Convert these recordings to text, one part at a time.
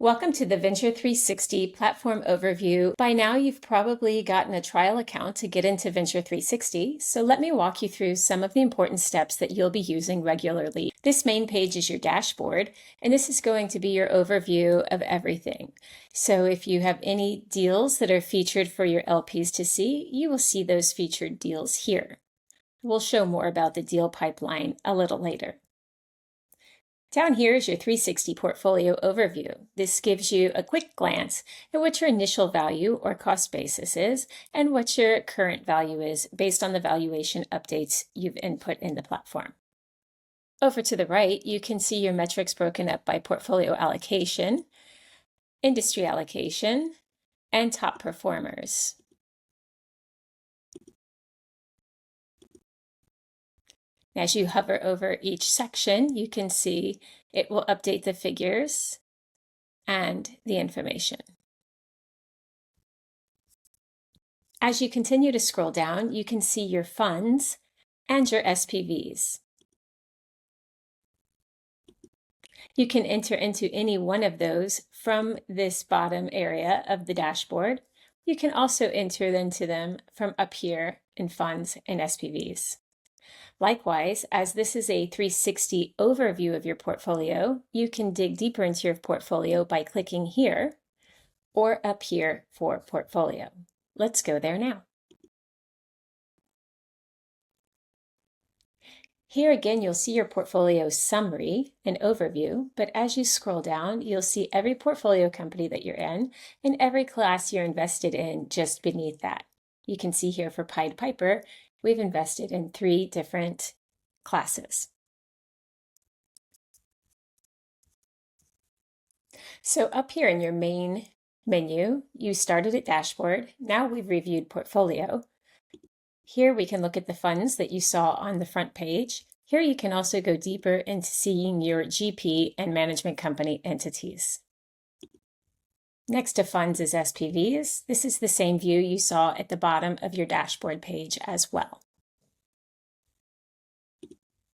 Welcome to the Venture360 platform overview. By now, you've probably gotten a trial account to get into Venture360, so let me walk you through some of the important steps that you'll be using regularly. This main page is your dashboard, and this is going to be your overview of everything. So if you have any deals that are featured for your LPs to see, you will see those featured deals here. We'll show more about the deal pipeline a little later. Down here is your 360 portfolio overview. This gives you a quick glance at what your initial value or cost basis is and what your current value is based on the valuation updates you've input in the platform. Over to the right, you can see your metrics broken up by portfolio allocation, industry allocation, and top performers. As you hover over each section, you can see it will update the figures and the information. As you continue to scroll down, you can see your funds and your SPVs. You can enter into any one of those from this bottom area of the dashboard. You can also enter into them from up here in funds and SPVs. Likewise, as this is a 360 overview of your portfolio, you can dig deeper into your portfolio by clicking here or up here for portfolio. Let's go there now. Here again, you'll see your portfolio summary and overview, but as you scroll down, you'll see every portfolio company that you're in and every class you're invested in just beneath that. You can see here for Pied Piper, we've invested in 3 different classes. So up here in your main menu, you started at dashboard. Now we've reviewed portfolio. Here we can look at the funds that you saw on the front page. Here you can also go deeper into seeing your GP and management company entities. Next to funds is SPVs. This is the same view you saw at the bottom of your dashboard page as well.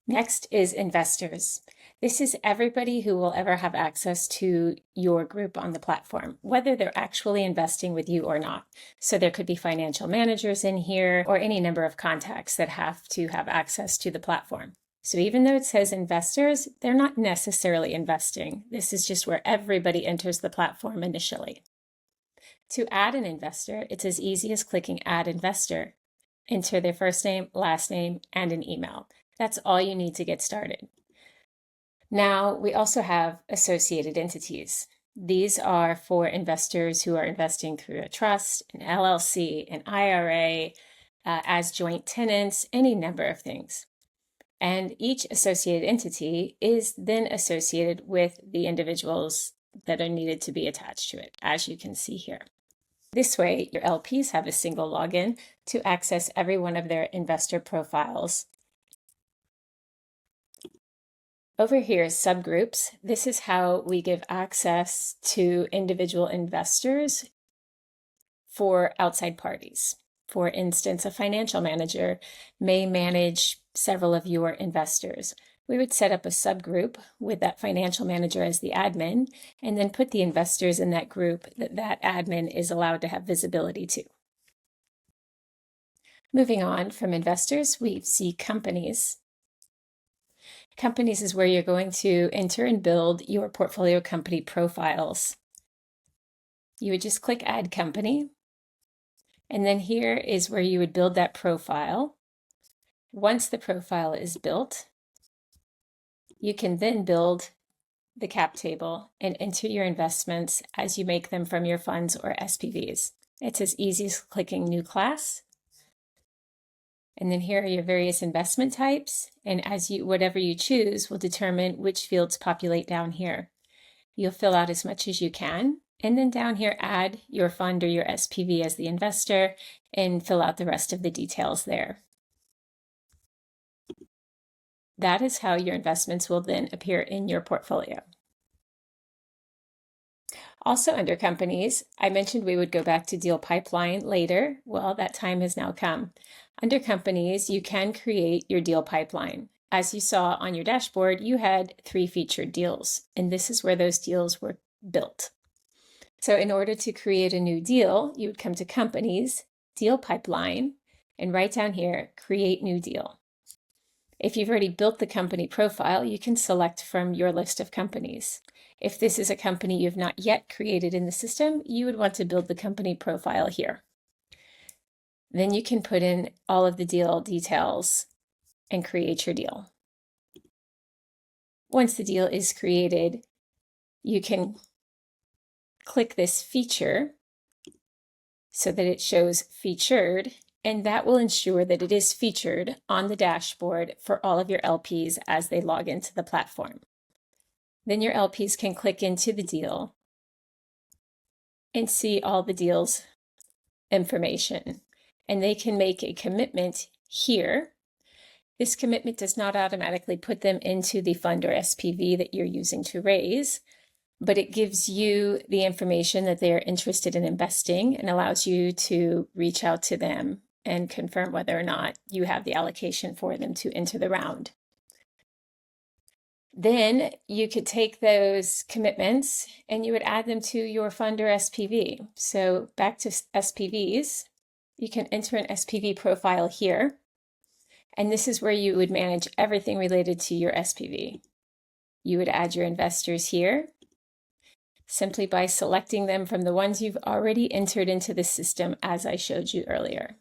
Next is investors. This is everybody who will ever have access to your group on the platform, whether they're actually investing with you or not. So there could be financial managers in here or any number of contacts that have to have access to the platform. So even though it says investors, they're not necessarily investing. This is just where everybody enters the platform initially. To add an investor, it's as easy as clicking Add Investor. Enter their first name, last name, and an email. That's all you need to get started. Now, we also have associated entities. These are for investors who are investing through a trust, an LLC, an IRA, as joint tenants, any number of things. And each associated entity is then associated with the individuals that are needed to be attached to it, as you can see here. This way, your LPs have a single login to access every one of their investor profiles. Over here is subgroups. This is how we give access to individual investors for outside parties. For instance, a financial manager may manage several of your investors. We would set up a subgroup with that financial manager as the admin, and then put the investors in that group that admin is allowed to have visibility to. Moving on from investors, we see companies. Companies is where you're going to enter and build your portfolio company profiles. You would just click Add Company, and then here is where you would build that profile. Once the profile is built, you can then build the cap table and enter your investments as you make them from your funds or SPVs. It's as easy as clicking New Class. And then here are your various investment types, and whatever you choose will determine which fields populate down here. You'll fill out as much as you can, and then down here add your fund or your SPV as the investor and fill out the rest of the details there. That is how your investments will then appear in your portfolio. Also under companies, I mentioned we would go back to deal pipeline later. Well, that time has now come. Under companies, you can create your deal pipeline. As you saw on your dashboard, you had 3 featured deals, and this is where those deals were built. So in order to create a new deal, you would come to Companies, Deal Pipeline, and right down here, Create New Deal. If you've already built the company profile, you can select from your list of companies. If this is a company you have not yet created in the system, you would want to build the company profile here. Then you can put in all of the deal details and create your deal. Once the deal is created, you can click this feature so that it shows featured, and that will ensure that it is featured on the dashboard for all of your LPs as they log into the platform. Then your LPs can click into the deal and see all the deal's information, and they can make a commitment here. This commitment does not automatically put them into the fund or SPV that you're using to raise, but it gives you the information that they are interested in investing and allows you to reach out to them and confirm whether or not you have the allocation for them to enter the round. Then you could take those commitments and you would add them to your fund or SPV. So back to SPVs, you can enter an SPV profile here, and this is where you would manage everything related to your SPV. You would add your investors here simply by selecting them from the ones you've already entered into the system as I showed you earlier.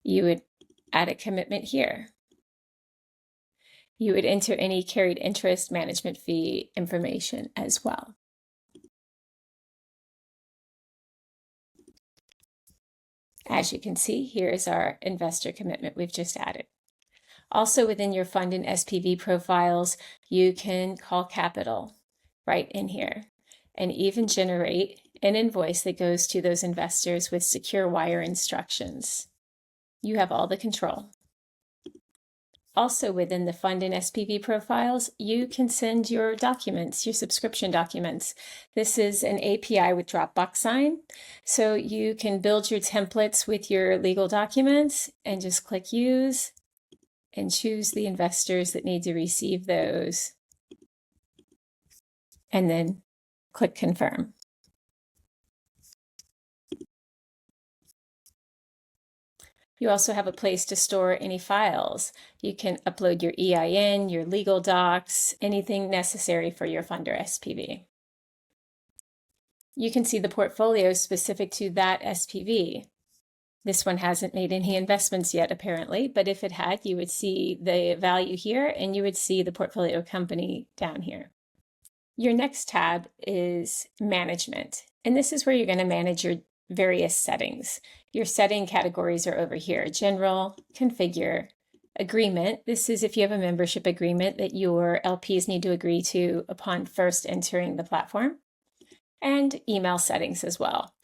You would add a commitment here. You would enter any carried interest management fee information as well. As you can see, here's our investor commitment we've just added. Also within your fund and SPV profiles, you can call capital right in here and even generate an invoice that goes to those investors with secure wire instructions. You have all the control. Also within the fund and SPV profiles, you can send your documents, your subscription documents. This is an API with Dropbox sign, so you can build your templates with your legal documents and just click use and choose the investors that need to receive those, and then click confirm. You also have a place to store any files. You can upload your EIN, your legal docs, anything necessary for your fund or SPV. You can see the portfolio specific to that SPV. This one hasn't made any investments yet, apparently, but if it had, you would see the value here and you would see the portfolio company down here. Your next tab is Management, and this is where you're going to manage your various settings. Your setting categories are over here: General, Configure, Agreement. This is if you have a membership agreement that your LPs need to agree to upon first entering the platform, and email settings as well.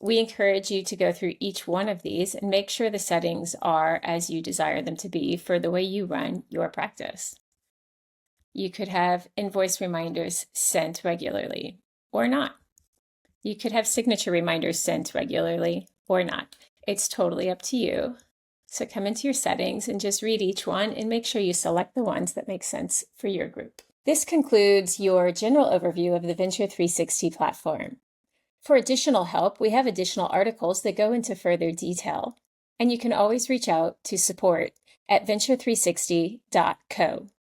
We encourage you to go through each one of these and make sure the settings are as you desire them to be for the way you run your practice. You could have invoice reminders sent regularly or not. You could have signature reminders sent regularly or not. It's totally up to you. So come into your settings and just read each one and make sure you select the ones that make sense for your group. This concludes your general overview of the Venture360 platform. For additional help, we have additional articles that go into further detail, and you can always reach out to support at venture360.co.